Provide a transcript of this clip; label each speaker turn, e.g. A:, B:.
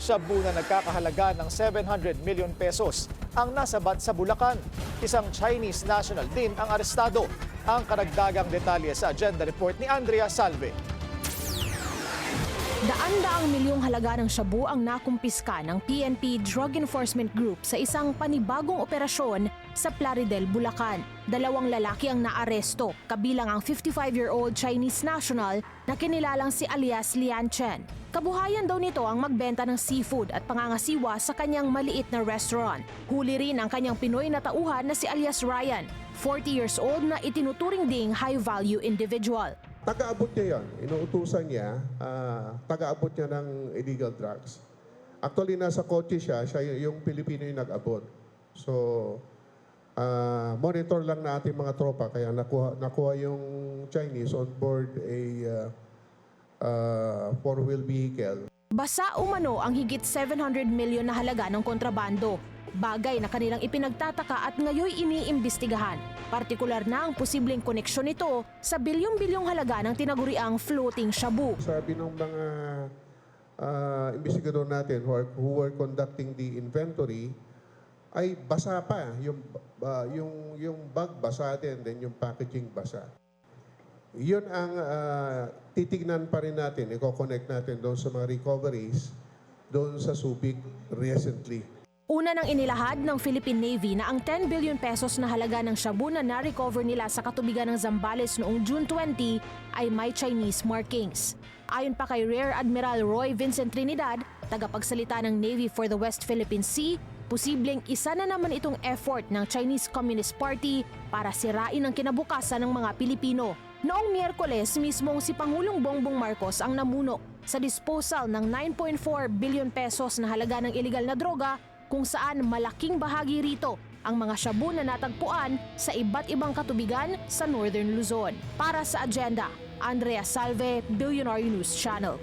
A: Shabu na nagkakahalaga ng 700 million pesos ang nasabat sa Bulacan. Isang Chinese national din ang arestado. Ang karagdagang detalye sa agenda report ni Andrea Salve.
B: Daan-daang milyong halaga ng shabu ang nakumpiska ng PNP Drug Enforcement Group sa isang panibagong operasyon sa Plaridel, Bulacan. Dalawang lalaki ang naaresto, kabilang ang 55-year-old Chinese national na kinilalang si alias Lian Chen. Kabuhayan daw nito ang magbenta ng seafood at pangangasiwa sa kanyang maliit na restaurant. Huli rin ang kanyang Pinoy na tauhan na si alias Ryan, 40 years old na itinuturing ding high-value individual.
C: Taga-abot niya yan. Inuutusan niya, taga-abot niya ng illegal drugs. Actually, nasa kotse siya yung Pilipino yung nag-abot. So, monitor lang natin mga tropa, kaya nakuha yung Chinese on board a four-wheel vehicle.
B: Basa umano ang higit 700 million na halaga ng kontrabando. Bagay na kanilang ipinagtataka at ngayoy iniimbestigahan. Partikular na ang posibleng koneksyon nito sa bilyong-bilyong halaga ng tinaguriang floating shabu.
C: Sabi ng mga investigador natin who were conducting the inventory, ay basa pa. Yung bag basa din, then yung packaging basa. Yun ang titignan pa rin natin, i-connect natin doon sa mga recoveries doon sa Subic recently.
B: Una nang inilahad ng Philippine Navy na ang 10 billion pesos na halaga ng shabu na na-recover nila sa katubigan ng Zambales noong June 20 ay may Chinese markings. Ayon pa kay Rear Admiral Roy Vincent Trinidad, tagapagsalita ng Navy for the West Philippine Sea, posibleng isa na naman itong effort ng Chinese Communist Party para sirain ang kinabukasan ng mga Pilipino. Noong Miyerkules, mismong si Pangulong Bongbong Marcos ang namuno sa disposal ng 9.4 billion pesos na halaga ng iligal na droga, kung saan malaking bahagi rito ang mga shabu na natagpuan sa iba't ibang katubigan sa Northern Luzon. Para sa agenda, Andrea Salve, Billionaire News Channel.